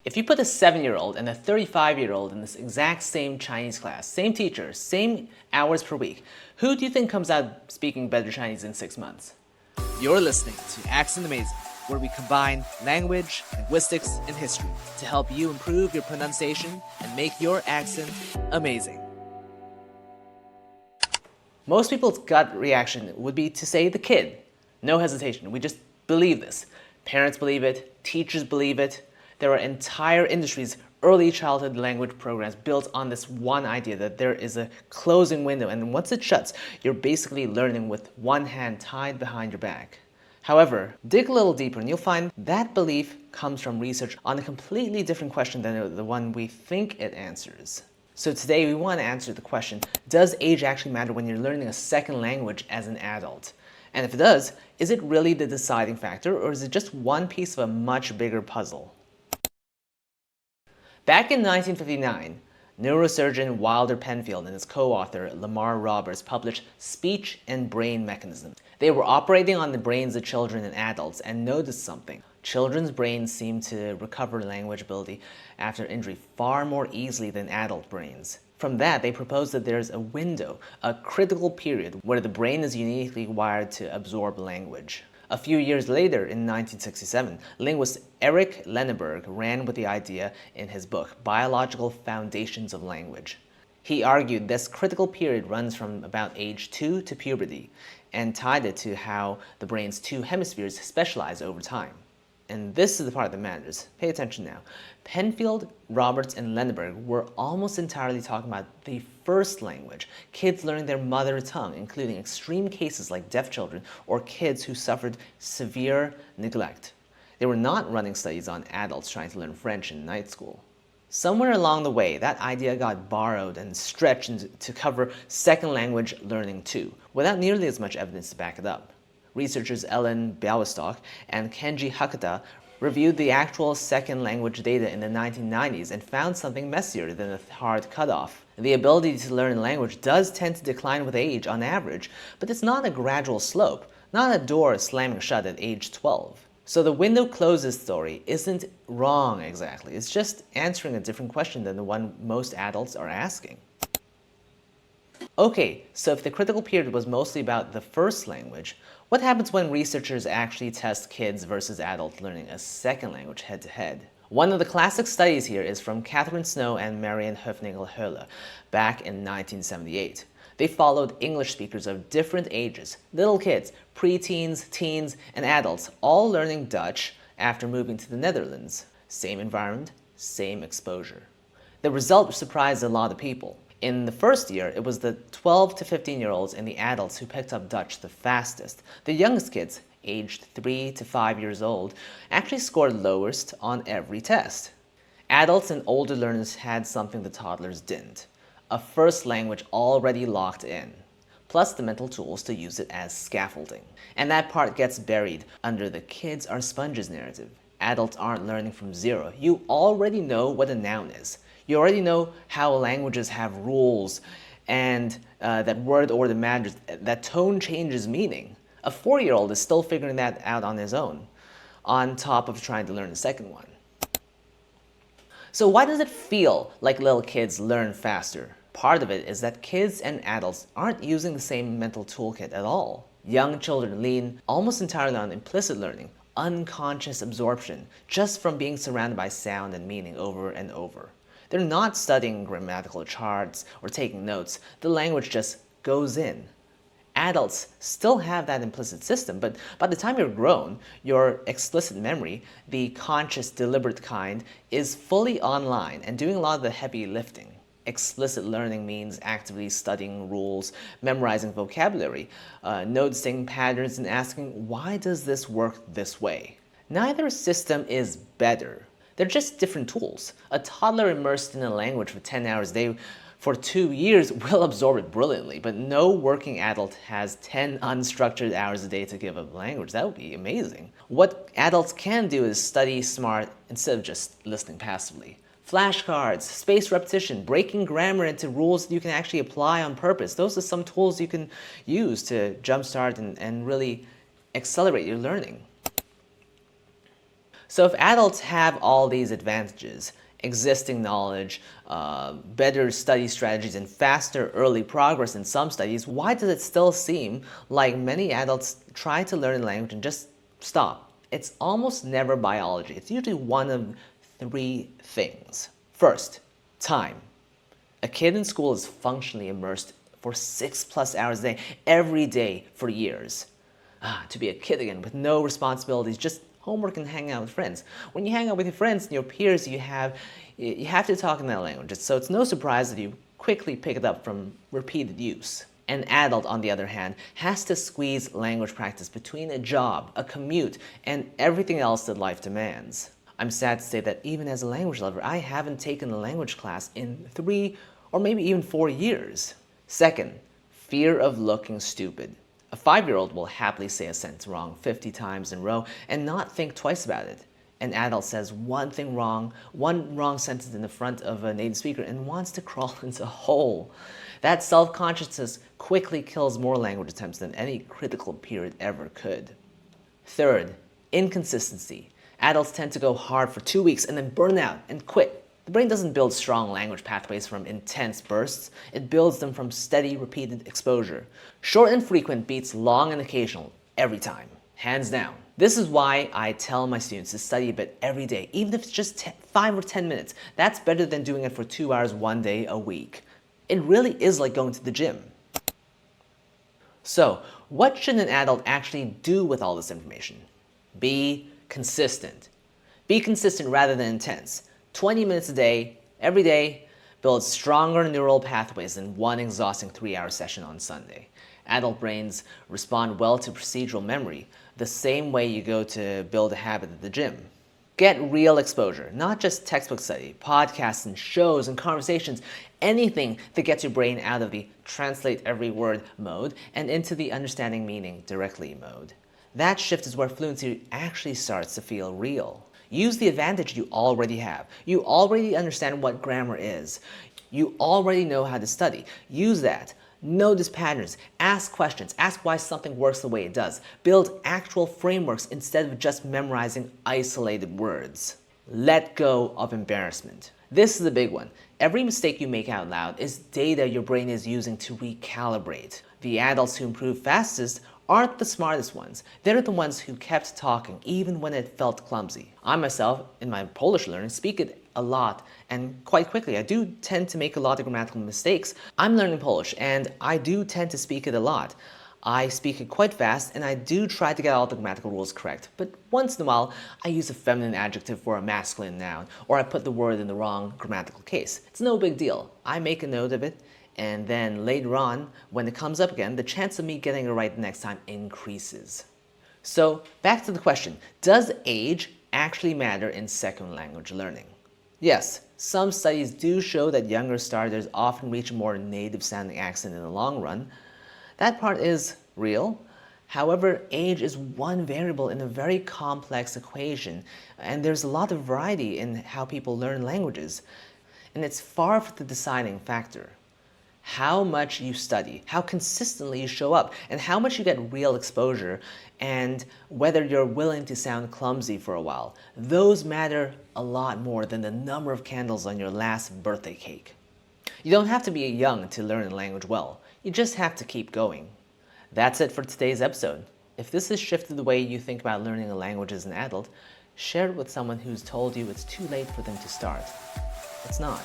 If you put a 7-year-old and a 35-year-old in this exact same Chinese class, same teacher, same hours per week, who do you think comes out speaking better Chinese in 6 months? You're listening to Accent Amazing, where we combine language, linguistics, and history to help you improve your pronunciation and make your accent amazing. Most people's gut reaction would be to say the kid. No hesitation. We just believe this. Parents believe it. Teachers believe it. There are entire industries, early childhood language programs built on this one idea that there is a closing window, and once it shuts, you're basically learning with one hand tied behind your back. However, dig a little deeper and you'll find that belief comes from research on a completely different question than the one we think it answers. So today we want to answer the question, does age actually matter when you're learning a second language as an adult? And if it does, is it really the deciding factor, or is it just one piece of a much bigger puzzle? Back in 1959, neurosurgeon Wilder Penfield and his co-author Lamar Roberts published Speech and Brain Mechanism. They were operating on the brains of children and adults and noticed something. Children's brains seem to recover language ability after injury far more easily than adult brains. From that, they proposed that there's a window, a critical period, where the brain is uniquely wired to absorb language. A few years later, in 1967, linguist Eric Lenneberg ran with the idea in his book, Biological Foundations of Language. He argued this critical period runs from about age 2 to puberty, and tied it to how the brain's two hemispheres specialize over time. And this is the part that matters. Pay attention now. Penfield, Roberts, and Lenneberg were almost entirely talking about the first language, kids learning their mother tongue, including extreme cases like deaf children or kids who suffered severe neglect. They were not running studies on adults trying to learn French in night school. Somewhere along the way, that idea got borrowed and stretched to cover second language learning too, without nearly as much evidence to back it up. Researchers Ellen Białystok and Kenji Hakata reviewed the actual second language data in the 1990s and found something messier than a hard cutoff. The ability to learn a language does tend to decline with age on average, but it's not a gradual slope, not a door slamming shut at age 12. So the window closes story isn't wrong exactly, it's just answering a different question than the one most adults are asking. Okay, so if the critical period was mostly about the first language, what happens when researchers actually test kids versus adults learning a second language head-to-head? One of the classic studies here is from Catherine Snow and Marian Höfnagel-Höhle back in 1978. They followed English speakers of different ages, little kids, pre-teens, teens, and adults, all learning Dutch after moving to the Netherlands. Same environment, same exposure. The result surprised a lot of people. In the first year, it was the 12 to 15-year-olds and the adults who picked up Dutch the fastest. The youngest kids, aged 3 to 5 years old, actually scored lowest on every test. Adults and older learners had something the toddlers didn't: a first language already locked in, plus the mental tools to use it as scaffolding. And that part gets buried under the kids are sponges narrative. Adults aren't learning from zero. You already know what a noun is. You already know how languages have rules and that word order matters, that tone changes meaning. A 4-year-old is still figuring that out on his own, on top of trying to learn a second one. So why does it feel like little kids learn faster? Part of it is that kids and adults aren't using the same mental toolkit at all. Young children lean almost entirely on implicit learning, unconscious absorption, just from being surrounded by sound and meaning over and over. They're not studying grammatical charts or taking notes. The language just goes in. Adults still have that implicit system, but by the time you're grown, your explicit memory, the conscious, deliberate kind, is fully online and doing a lot of the heavy lifting. Explicit learning means actively studying rules, memorizing vocabulary, noticing patterns, and asking, why does this work this way? Neither system is better. They're just different tools. A toddler immersed in a language for 10 hours a day for 2 years will absorb it brilliantly, but no working adult has 10 unstructured hours a day to give up language. That would be amazing. What adults can do is study smart instead of just listening passively. Flashcards, spaced repetition, breaking grammar into rules that you can actually apply on purpose. Those are some tools you can use to jumpstart and really accelerate your learning. So if adults have all these advantages, existing knowledge, better study strategies, and faster early progress in some studies, why does it still seem like many adults try to learn a language and just stop? It's almost never biology. It's usually one of three things. First, time. A kid in school is functionally immersed for 6+ hours a day, every day for years. To be a kid again with no responsibilities, just homework and hang out with friends. When you hang out with your friends and your peers, you have to talk in that language. So it's no surprise that you quickly pick it up from repeated use. An adult, on the other hand, has to squeeze language practice between a job, a commute, and everything else that life demands. I'm sad to say that even as a language lover, I haven't taken a language class in 3 or maybe even 4 years. Second, fear of looking stupid. A 5-year-old will happily say a sentence wrong 50 times in a row and not think twice about it. An adult says one wrong sentence in the front of a native speaker and wants to crawl into a hole. That self-consciousness quickly kills more language attempts than any critical period ever could. Third, inconsistency. Adults tend to go hard for 2 weeks and then burn out and quit. The brain doesn't build strong language pathways from intense bursts. It builds them from steady, repeated exposure. Short and frequent beats long and occasional every time, hands down. This is why I tell my students to study a bit every day, even if it's just 5 or 10 minutes. That's better than doing it for 2 hours one day a week. It really is like going to the gym. So, what should an adult actually do with all this information? Be consistent. Be consistent rather than intense. 20 minutes a day, every day, builds stronger neural pathways than one exhausting 3-hour session on Sunday. Adult brains respond well to procedural memory, the same way you go to build a habit at the gym. Get real exposure, not just textbook study, podcasts and shows and conversations, anything that gets your brain out of the translate every word mode and into the understanding meaning directly mode. That shift is where fluency actually starts to feel real. Use the advantage you already have. You already understand what grammar is. You already know how to study. Use that. Notice patterns. Ask questions. Ask why something works the way it does. Build actual frameworks instead of just memorizing isolated words. Let go of embarrassment. This is a big one. Every mistake you make out loud is data your brain is using to recalibrate. The adults who improve fastest aren't the smartest ones. They're the ones who kept talking even when it felt clumsy. I myself, in my Polish learning, speak it a lot and quite quickly. I do tend to make a lot of grammatical mistakes. I'm learning Polish and I do tend to speak it a lot. I speak it quite fast and I do try to get all the grammatical rules correct, but once in a while I use a feminine adjective for a masculine noun, or I put the word in the wrong grammatical case. It's no big deal. I make a note of it, and then later on, when it comes up again, the chance of me getting it right the next time increases. So back to the question, does age actually matter in second language learning? Yes, some studies do show that younger starters often reach a more native sounding accent in the long run. That part is real. However, age is one variable in a very complex equation, and there's a lot of variety in how people learn languages, and it's far from the deciding factor. How much you study, how consistently you show up, and how much you get real exposure, and whether you're willing to sound clumsy for a while, those matter a lot more than the number of candles on your last birthday cake. You don't have to be young to learn a language well. You just have to keep going. That's it for today's episode. If this has shifted the way you think about learning a language as an adult, share it with someone who's told you it's too late for them to start. It's not.